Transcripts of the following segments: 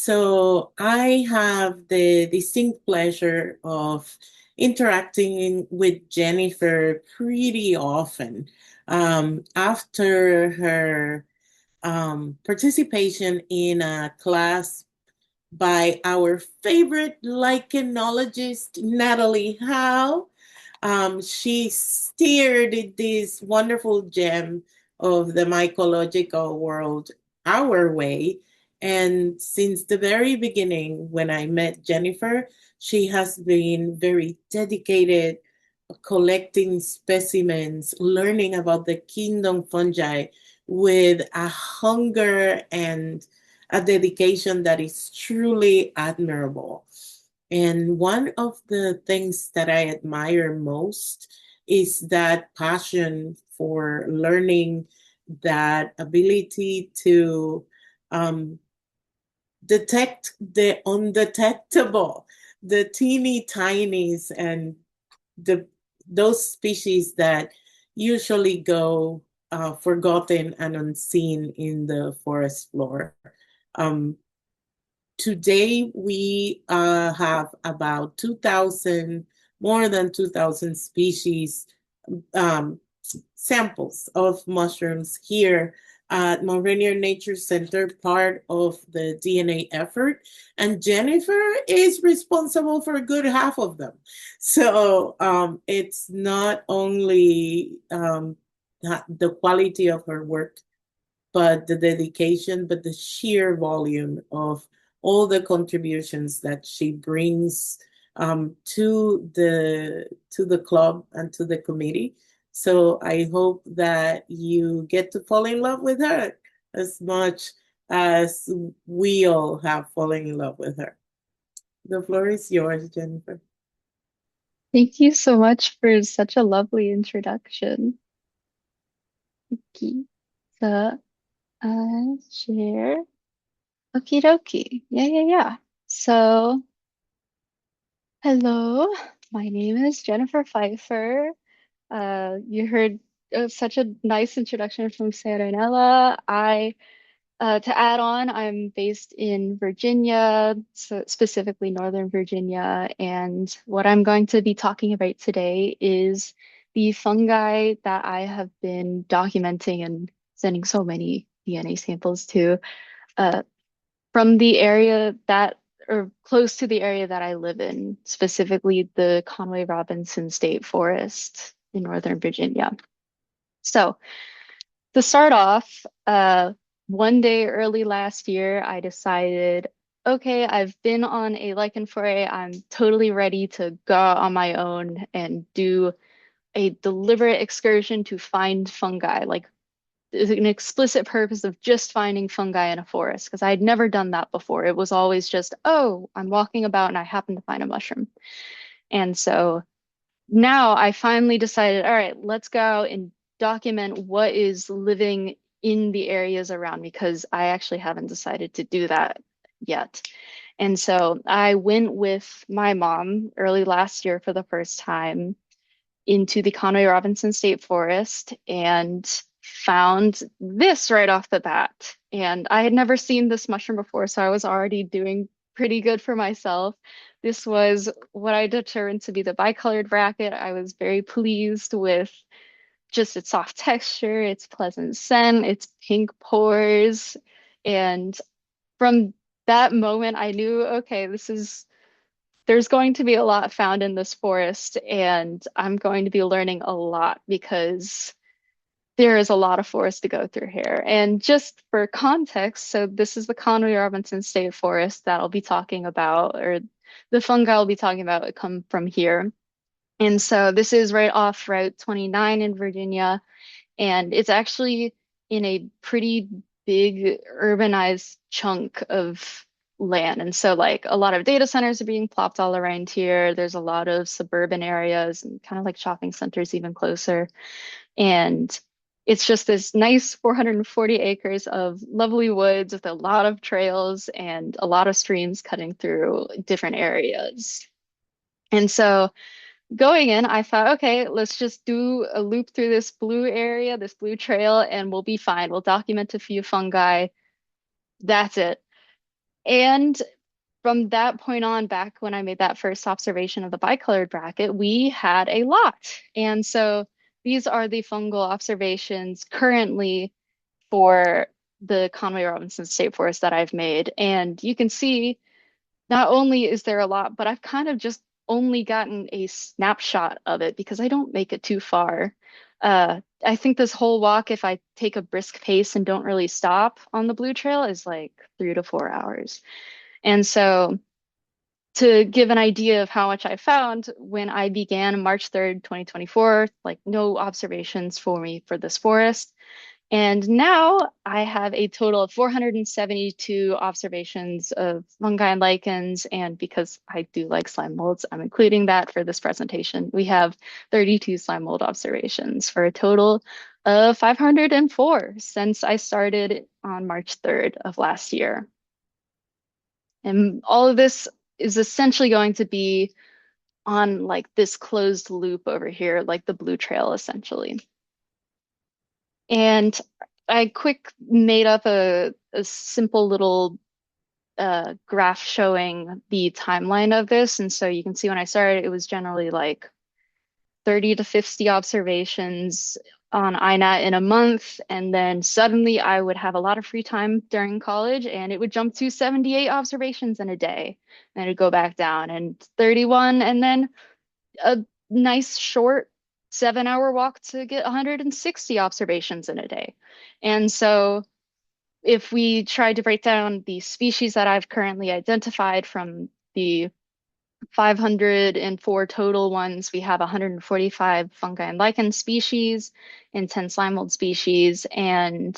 So I have the distinct pleasure of interacting with Jennifer pretty often. After her participation in a class by our favorite lichenologist, Natalie Howe. She steered this wonderful gem of the mycological world our way. And since the very beginning, when I met Jennifer, she has been very dedicated collecting specimens, learning about the kingdom fungi with a hunger and a dedication that is truly admirable. And one of the things that I admire most is that passion for learning, that ability to um, detect the undetectable, the teeny tinies, and the those species that usually go forgotten and unseen in the forest floor. Um, Today, we have about 2,000, more than 2,000 species um, samples of mushrooms here at Mount Rainier Nature Center, part of the DNA effort. And Jennifer is responsible for a good half of them. So it's not only the quality of her work, but the dedication, but the sheer volume of all the contributions that she brings to the club and to the committee. So I hope that you get to fall in love with her as much as we all have fallen in love with her. The floor is yours, Jennifer. Thank you so much for such a lovely introduction. Okay. So, share. Okie dokie. Yeah. So, hello, my name is Jennifer Fieffer. You heard such a nice introduction from Serenella. To add on, I'm based in Virginia, so specifically Northern Virginia, and what I'm going to be talking about today is the fungi that I have been documenting and sending so many DNA samples to uh, from the area that, or close to the area that I live in, specifically the Conway-Robinson State Forest in Northern Virginia. So, to start off, one day early last year, I decided, okay, I've been on a lichen foray. I'm totally ready to go out on my own and do a deliberate excursion to find fungi, like an explicit purpose of just finding fungi in a forest, because I had never done that before. It was always just, oh, I'm walking about and I happen to find a mushroom. And so now I finally decided, all right, let's go out and document what is living in the areas around me because I actually haven't decided to do that yet. And so I went with my mom early last year for the first time into the Conway Robinson State Forest and found this right off the bat. And I had never seen this mushroom before, so I was already doing pretty good for myself. This was what I determined to be the bicolored bracket. I was very pleased with just its soft texture, its pleasant scent, its pink pores. And from that moment, I knew, okay, there's going to be a lot found in this forest, and I'm going to be learning a lot because there is a lot of forest to go through here. And just for context, so this is the Conway Robinson State Forest that I'll be talking about, or the fungi I'll be talking about come from here. And so this is right off Route 29 in Virginia, and it's actually in a pretty big urbanized chunk of land. And so, like, a lot of data centers are being plopped all around here. There's a lot of suburban areas and kind of like shopping centers even closer. And it's just this nice 440 acres of lovely woods with a lot of trails and a lot of streams cutting through different areas. And so, going in, I thought, okay, let's just do a loop through this blue area, this blue trail, and we'll be fine. We'll document a few fungi. That's it. And from that point on, back when I made that first observation of the bicolored bracket, we had a lot. And so these are the fungal observations currently for the Conway Robinson State Forest that I've made. And you can see not only is there a lot, but I've kind of just only gotten a snapshot of it because I don't make it too far. I think this whole walk, if I take a brisk pace and don't really stop on the Blue Trail, is like 3 to 4 hours. And so, to give an idea of how much I found, when I began March 3rd, 2024, like no observations for me for this forest. And now I have a total of 472 observations of fungi and lichens. And because I do like slime molds, I'm including that for this presentation. We have 32 slime mold observations for a total of 504 since I started on March 3rd of last year. And all of this is essentially going to be on like this closed loop over here, like the blue trail essentially. And I quick made up a simple little graph showing the timeline of this. And so you can see when I started, it was generally like 30 to 50 observations on INAT in a month. And then suddenly I would have a lot of free time during college and it would jump to 78 observations in a day. And it'd go back down and 31 and then a nice short 7 hour walk to get 160 observations in a day. And so if we tried to break down the species that I've currently identified from the 504 total ones, we have 145 fungi and lichen species and 10 slime mold species. And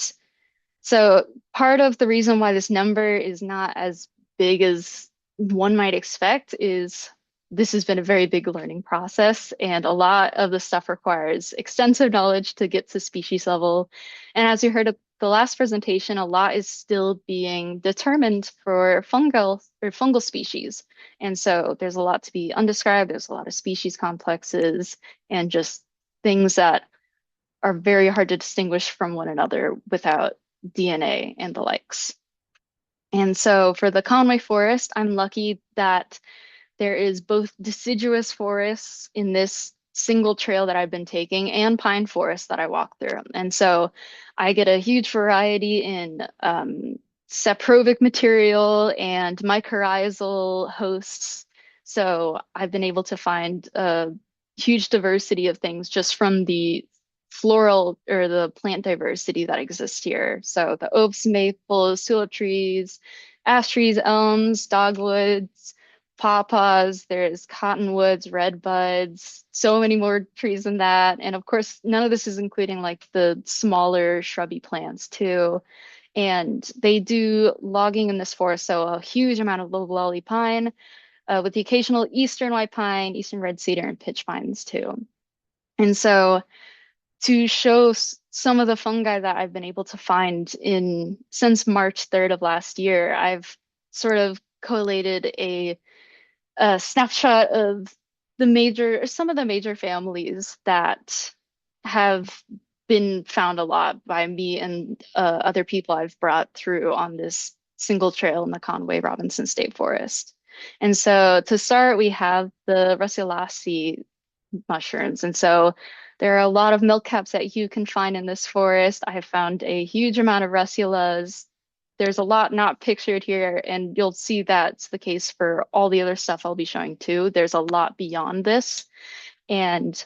so part of the reason why this number is not as big as one might expect is this has been a very big learning process, and a lot of the stuff requires extensive knowledge to get to species level. And as you heard of the last presentation, a lot is still being determined for fungal species. And so there's a lot to be undescribed, there's a lot of species complexes and just things that are very hard to distinguish from one another without DNA and the likes. And so for the Conway Forest, I'm lucky that there is both deciduous forests in this single trail that I've been taking and pine forest that I walk through. And so I get a huge variety in saprobic material and mycorrhizal hosts. So I've been able to find a huge diversity of things just from the floral or the plant diversity that exists here. So the oaks, maples, tulip trees, ash trees, elms, dogwoods, pawpaws, there's cottonwoods, redbuds, so many more trees than that. And of course, none of this is including like the smaller shrubby plants too. And they do logging in this forest, so a huge amount of loblolly pine, with the occasional eastern white pine, eastern red cedar, and pitch pines too. And so to show some of the fungi that I've been able to find in since March 3rd of last year, I've sort of collated a snapshot of some of the major families that have been found a lot by me and other people I've brought through on this single trail in the Conway Robinson State Forest. And so to start, we have the Russulaceae mushrooms. And so there are a lot of milk caps that you can find in this forest. I have found a huge amount of russulas. There's a lot not pictured here, and you'll see that's the case for all the other stuff I'll be showing too. There's a lot beyond this, and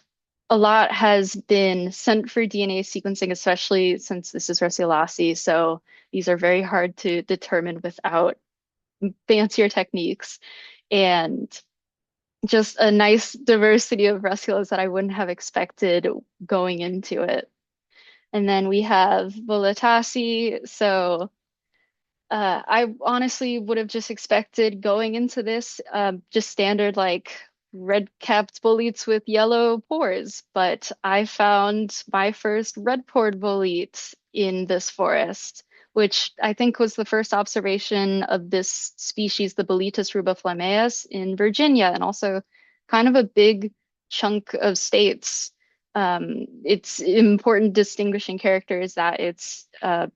a lot has been sent for DNA sequencing, especially since this is Russulaceae. So these are very hard to determine without fancier techniques. And just a nice diversity of russulas that I wouldn't have expected going into it. And then we have Volataceae. So I honestly would have just expected going into this just standard like red-capped boletes with yellow pores, but I found my first red-pored bolete in this forest, which I think was the first observation of this species, the Boletus rubiflammeus, in Virginia, and also kind of a big chunk of states. Its important distinguishing character is that it's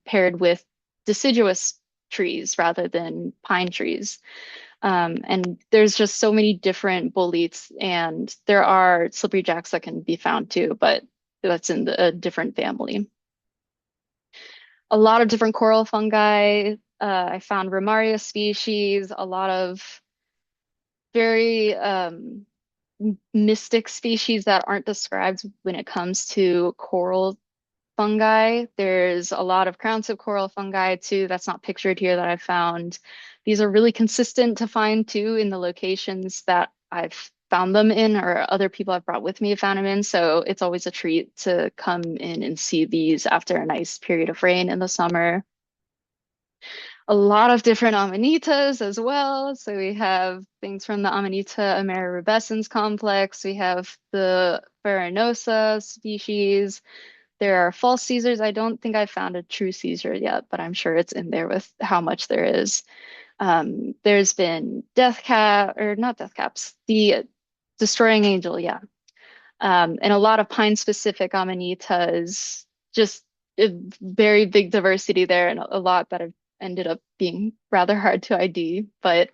paired with deciduous trees rather than pine trees. And there's just so many different boletes, and there are slippery jacks that can be found too, but that's in a different family. A lot of different coral fungi. I found Ramaria species, a lot of very mystic species that aren't described when it comes to coral fungi. There's a lot of crown tip coral fungi too that's not pictured here that I found. These are really consistent to find too in the locations that I've found them in or other people I've brought with me have found them in. So it's always a treat to come in and see these after a nice period of rain in the summer. A lot of different amanitas as well. So we have things from the Amanita amerirubescens complex. We have the Farinosa species. There are false Caesars. I don't think I've found a true Caesar yet, but I'm sure it's in there with how much there is. There's been death cap, or not death caps, the destroying angel, yeah. And a lot of pine specific amanitas, just a very big diversity there, and a lot that have ended up being rather hard to ID, but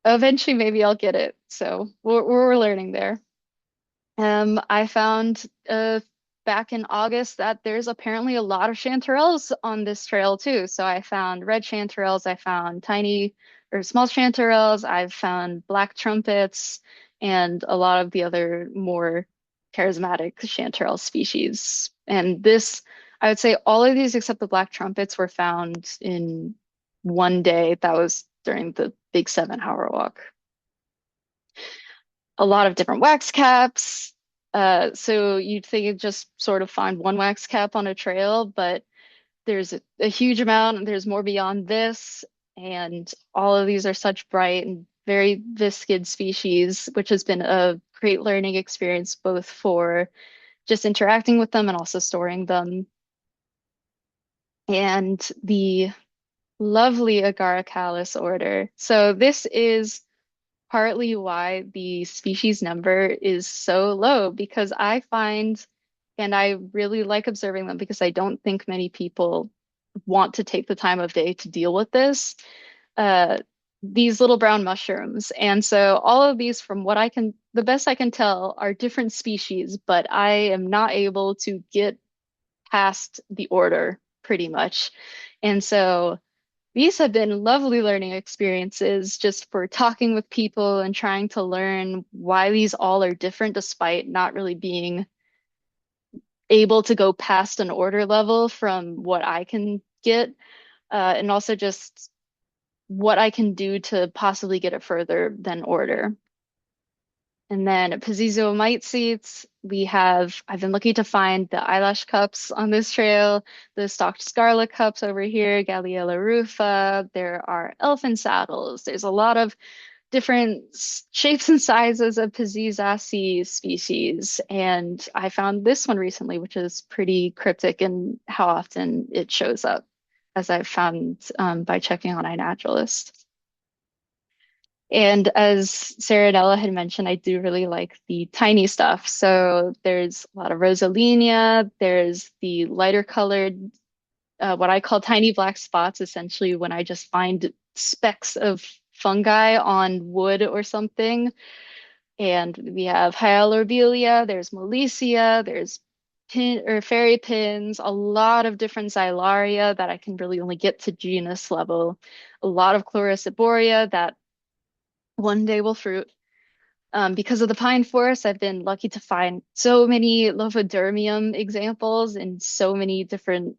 eventually maybe I'll get it. So we're learning there. I found back in August that there's apparently a lot of chanterelles on this trail too. So I found red chanterelles, I found tiny or small chanterelles, I've found black trumpets, and a lot of the other more charismatic chanterelle species. And this, I would say all of these except the black trumpets were found in one day. That was during the big 7 hour walk. A lot of different wax caps. So you'd think you'd just sort of find one wax cap on a trail, but there's a huge amount, and there's more beyond this. And all of these are such bright and very viscid species, which has been a great learning experience, both for just interacting with them and also storing them. And the lovely Agaricalis order. So this is partly why the species number is so low because I find, and I really like observing them because I don't think many people want to take the time of day to deal with this. Uh, these little brown mushrooms. And so all of these, from what I can, the best I can tell, are different species, but I am not able to get past the order pretty much. And so these have been lovely learning experiences just for talking with people and trying to learn why these all are different despite not really being able to go past an order level from what I can get, and also just what I can do to possibly get it further than order. And then Pizizomite seeds, I've been lucky to find the eyelash cups on this trail, the stalked scarlet cups over here, Galliella rufa. There are elephant saddles. There's a lot of different shapes and sizes of Pizizaceae species. And I found this one recently, which is pretty cryptic in how often it shows up, as I've found by checking on iNaturalist. And as Sarah and Ella had mentioned, I do really like the tiny stuff. So there's a lot of Rosalina. There's the lighter colored, what I call tiny black spots, essentially when I just find specks of fungi on wood or something. And we have Hyalorbelia, there's Molesia, there's pin or fairy pins, a lot of different Xylaria that I can really only get to genus level, a lot of Chloriciboria that one day will fruit. Because of the pine forest, I've been lucky to find so many Lophodermium examples in so many different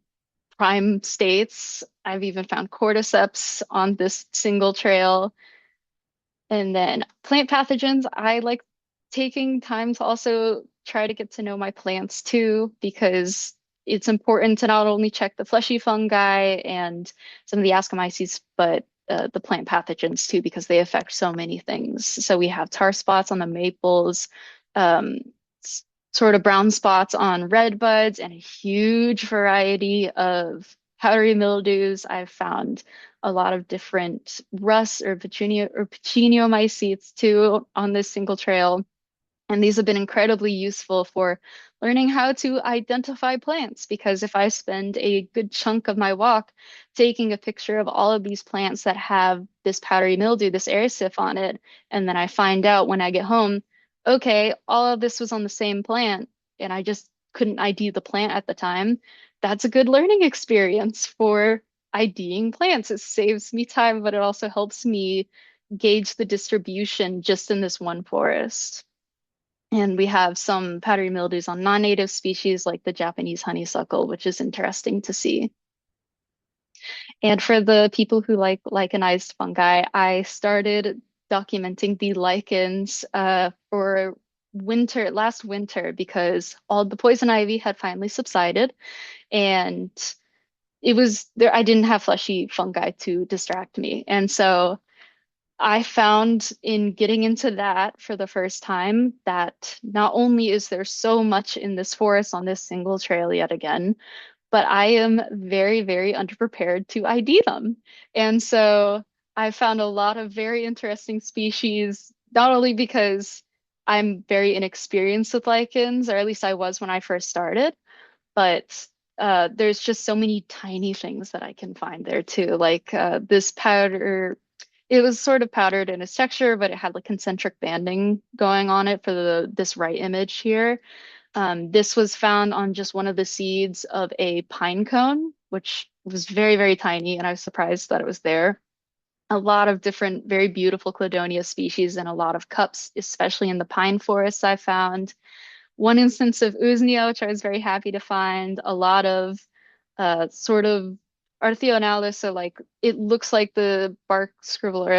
prime states. I've even found cordyceps on this single trail. And then plant pathogens, I like taking time to also try to get to know my plants too, because it's important to not only check the fleshy fungi and some of the Ascomyces, but the plant pathogens too, because they affect so many things. So we have tar spots on the maples, um, sort of brown spots on red buds, and a huge variety of powdery mildews. I've found a lot of different rust or petunio or pechineomycetes too on this single trail. And these have been incredibly useful for learning how to identify plants because if I spend a good chunk of my walk taking a picture of all of these plants that have this powdery mildew, this air sif on it, and then I find out when I get home, okay, all of this was on the same plant and I just couldn't ID the plant at the time, that's a good learning experience for IDing plants. It saves me time, but it also helps me gauge the distribution just in this one forest. And we have some powdery mildews on non-native species like the Japanese honeysuckle, which is interesting to see. And for the people who like lichenized fungi, I started documenting the lichens for last winter, because all the poison ivy had finally subsided and it was there. I didn't have fleshy fungi to distract me. And so I found in getting into that for the first time that not only is there so much in this forest on this single trail yet again, but I am very, very underprepared to ID them. And so I found a lot of very interesting species, not only because I'm very inexperienced with lichens, or at least I was when I first started, but there's just so many tiny things that I can find there too. Like this powder, it was sort of powdered in its texture, but it had like concentric banding going on it for this right image here. This was found on just one of the seeds of a pine cone, which was very, very tiny, and I was surprised that it was there. A lot of different, very beautiful Cladonia species and a lot of cups, especially in the pine forests I found. One instance of Usnea, which I was very happy to find, a lot of sort of Arthionalis, so like it looks like the bark scribble or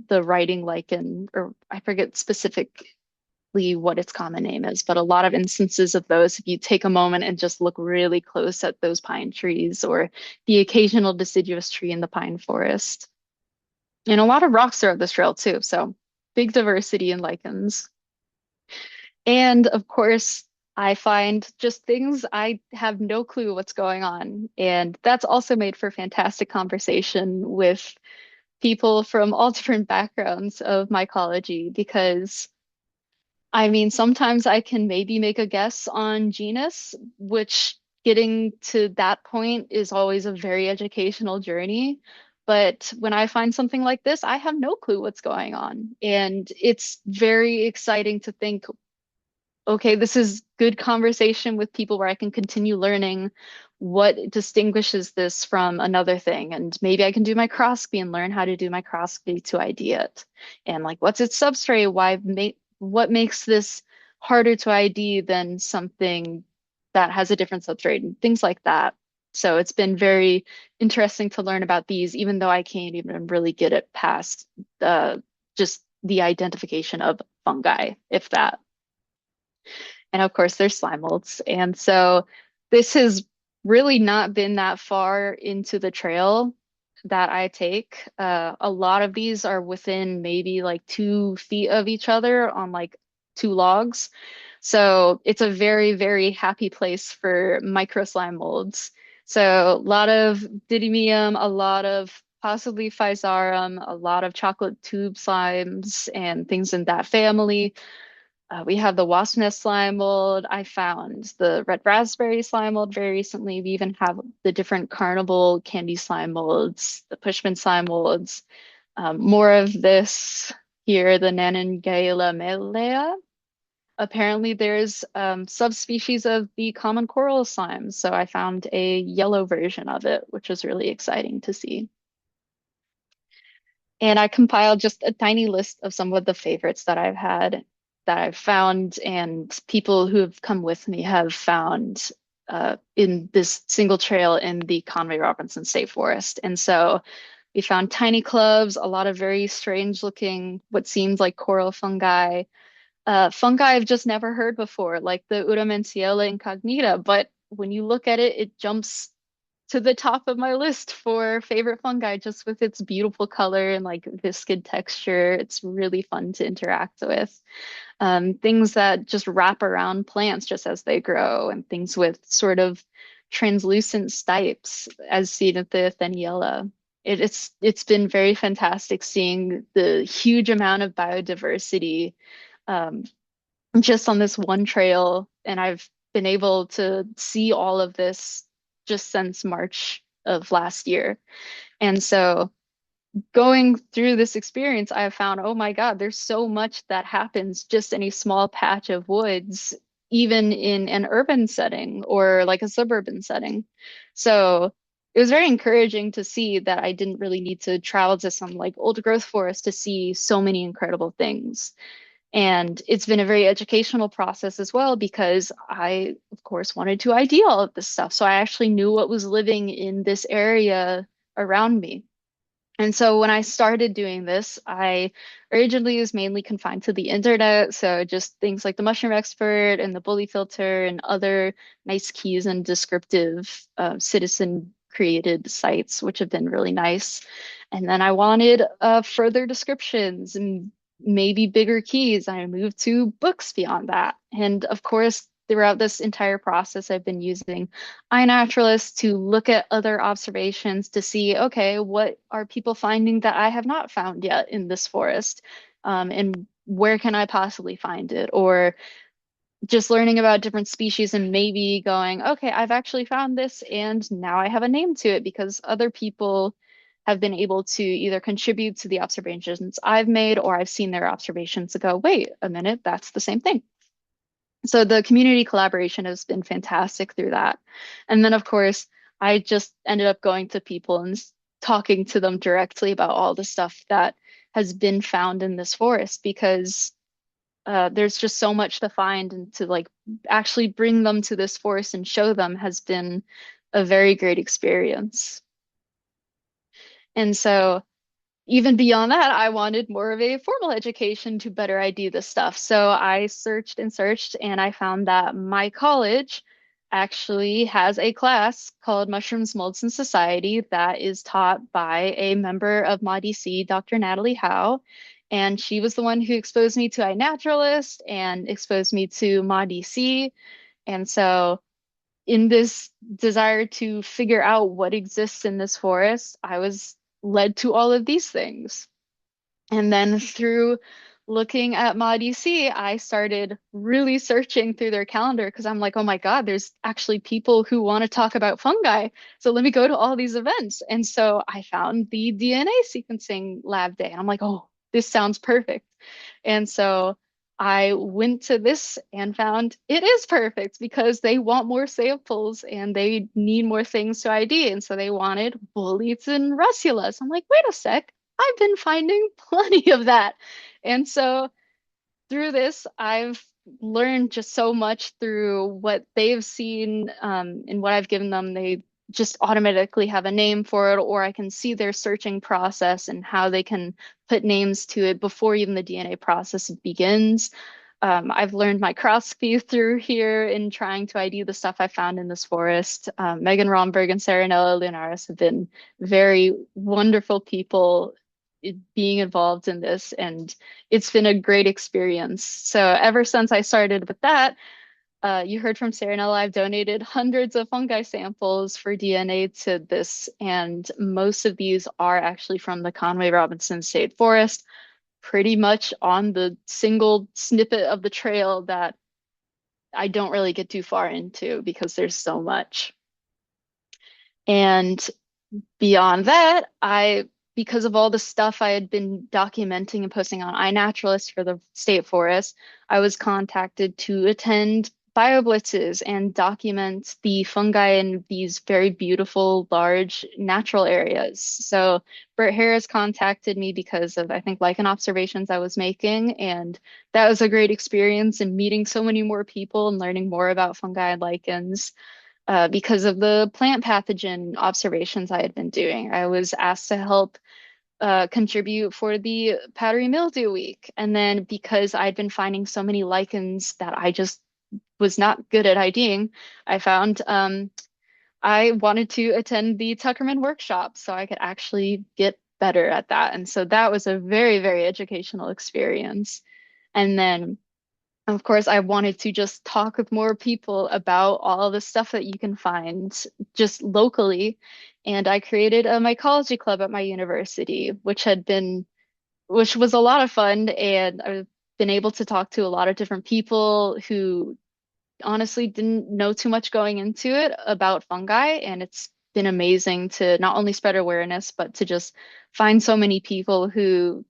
the writing lichen, or I forget specifically what its common name is, but a lot of instances of those, if you take a moment and just look really close at those pine trees or the occasional deciduous tree in the pine forest. And a lot of rocks throughout this trail too, so big diversity in lichens. And of course, I find just things I have no clue what's going on. And that's also made for fantastic conversation with people from all different backgrounds of mycology because I mean, sometimes I can maybe make a guess on genus, which getting to that point is always a very educational journey. But when I find something like this, I have no clue what's going on. And it's very exciting to think, okay, this is good conversation with people where I can continue learning what distinguishes this from another thing. And maybe I can do microscopy and learn how to do microscopy to ID it. And like, what's its substrate? What makes this harder to ID than something that has a different substrate and things like that. So it's been very interesting to learn about these, even though I can't even really get it past just the identification of fungi, if that. And of course, there's slime molds. And so this has really not been that far into the trail that I take. A lot of these are within maybe like 2 feet of each other on like two logs. So it's a very, very happy place for micro slime molds. So a lot of didymium, a lot of possibly physarum, a lot of chocolate tube slimes and things in that family. We have the wasp nest slime mold. I found the red raspberry slime mold very recently. We even have the different carnival candy slime molds, the Pushman slime molds. More of this here, the Naningela melea. Apparently, there's subspecies of the common coral slime. So I found a yellow version of it, which was really exciting to see. And I compiled just a tiny list of some of the favorites that I've had, that I've found, and people who have come with me have found in this single trail in the Conway Robinson State Forest. And so we found tiny clubs, a lot of very strange looking, what seemed like coral fungi, fungi I've just never heard before, like the Uramenciella incognita. But when you look at it, it jumps to the top of my list for favorite fungi just with its beautiful color and like viscid texture. It's really fun to interact with. Things that just wrap around plants just as they grow, and things with sort of translucent stipes as seen at the Atheniella. It's been very fantastic seeing the huge amount of biodiversity um, just on this one trail, and I've been able to see all of this just since March of last year. And so going through this experience, I have found, oh my God, there's so much that happens just in a small patch of woods, even in an urban setting or like a suburban setting. So it was very encouraging to see that I didn't really need to travel to some like old growth forest to see so many incredible things. And it's been a very educational process as well because I, of course, wanted to ID all of this stuff. So I actually knew what was living in this area around me. And so when I started doing this, I originally was mainly confined to the internet. So just things like the Mushroom Expert and the Bully Filter and other nice keys and descriptive citizen created sites, which have been really nice. And then I wanted further descriptions and maybe bigger keys. I moved to books beyond that. And of course, throughout this entire process, I've been using iNaturalist to look at other observations to see, okay, what are people finding that I have not found yet in this forest? And where can I possibly find it? Or just learning about different species and maybe going, okay, I've actually found this and now I have a name to it because other people have been able to either contribute to the observations I've made or I've seen their observations to go, wait a minute, that's the same thing. So the community collaboration has been fantastic through that. And then, of course, I just ended up going to people and talking to them directly about all the stuff that has been found in this forest because there's just so much to find and to like actually bring them to this forest and show them has been a very great experience. And so even beyond that, I wanted more of a formal education to better ID this stuff. So I searched and searched, and I found that my college actually has a class called Mushrooms, Molds, and Society that is taught by a member of MAW, Dr. Natalie Howe. And she was the one who exposed me to iNaturalist and exposed me to MAW. And so in this desire to figure out what exists in this forest, I was led to all of these things. And then through looking at ModEC, I started really searching through their calendar because I'm like, oh my God, there's actually people who want to talk about fungi. So let me go to all these events. And so I found the DNA sequencing lab day. And I'm like, oh, this sounds perfect. And so I went to this and found it is perfect because they want more samples and they need more things to ID. And so they wanted bullets and russula. I'm like, wait a sec. I've been finding plenty of that. And so through this, I've learned just so much through what they've seen and what I've given them. They just automatically have a name for it, or I can see their searching process and how they can put names to it before even the DNA process begins. I've learned my microscopy through here in trying to ID the stuff I found in this forest. Megan Romberg and Saranella Leonaris have been very wonderful people being involved in this, and it's been a great experience. So ever since I started with that, you heard from Saranella, I've donated hundreds of fungi samples for DNA to this, and most of these are actually from the Conway Robinson State Forest, pretty much on the single snippet of the trail that I don't really get too far into because there's so much. And beyond that, because of all the stuff I had been documenting and posting on iNaturalist for the state forest, I was contacted to attend bioblitzes and document the fungi in these very beautiful, large natural areas. So Bert Harris contacted me because of, I think, lichen observations I was making, and that was a great experience in meeting so many more people and learning more about fungi and lichens because of the plant pathogen observations I had been doing. I was asked to help contribute for the powdery mildew week. And then because I'd been finding so many lichens that I just was not good at IDing, I found I wanted to attend the Tuckerman workshop so I could actually get better at that. And so that was a very, very educational experience. And then of course, I wanted to just talk with more people about all the stuff that you can find just locally. And I created a mycology club at my university, which was a lot of fun. And been able to talk to a lot of different people who honestly didn't know too much going into it about fungi, and it's been amazing to not only spread awareness, but to just find so many people who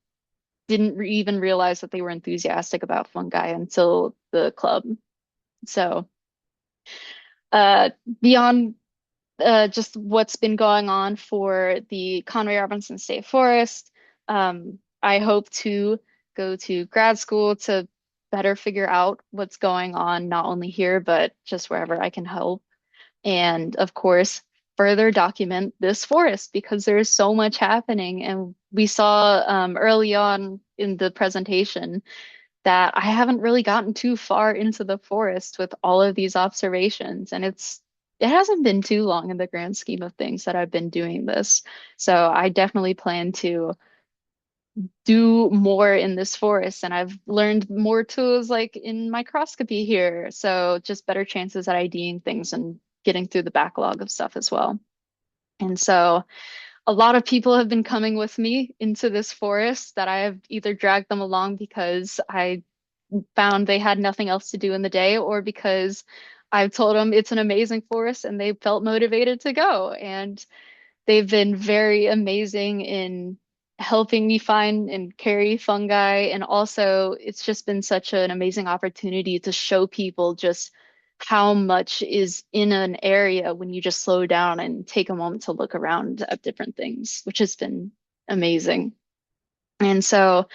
didn't even realize that they were enthusiastic about fungi until the club. So, uh, beyond just what's been going on for the Conway Robinson State Forest, I hope to go to grad school to better figure out what's going on, not only here, but just wherever I can help. And of course, further document this forest because there is so much happening. And we saw early on in the presentation that I haven't really gotten too far into the forest with all of these observations. And it hasn't been too long in the grand scheme of things that I've been doing this. So I definitely plan to do more in this forest. And I've learned more tools like in microscopy here. So just better chances at IDing things and getting through the backlog of stuff as well. And so a lot of people have been coming with me into this forest that I have either dragged them along because I found they had nothing else to do in the day, or because I've told them it's an amazing forest and they felt motivated to go. And they've been very amazing in helping me find and carry fungi. And also, it's just been such an amazing opportunity to show people just how much is in an area when you just slow down and take a moment to look around at different things, which has been amazing. And so,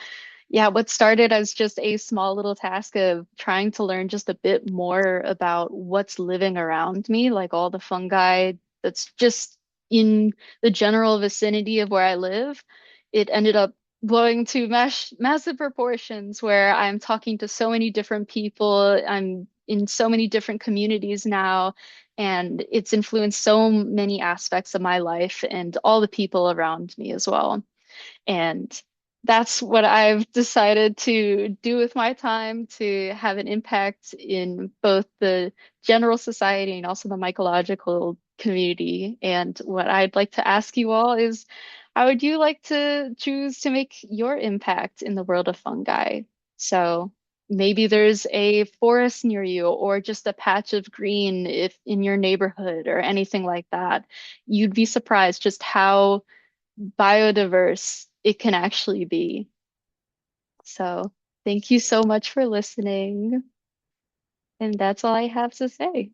yeah, what started as just a small little task of trying to learn just a bit more about what's living around me, like all the fungi that's just in the general vicinity of where I live, it ended up blowing to massive proportions where I'm talking to so many different people. I'm in so many different communities now, and it's influenced so many aspects of my life and all the people around me as well. And that's what I've decided to do with my time to have an impact in both the general society and also the mycological community. And what I'd like to ask you all is, how would you like to choose to make your impact in the world of fungi? So maybe there's a forest near you or just a patch of green if in your neighborhood or anything like that. You'd be surprised just how biodiverse it can actually be. So, thank you so much for listening. And that's all I have to say.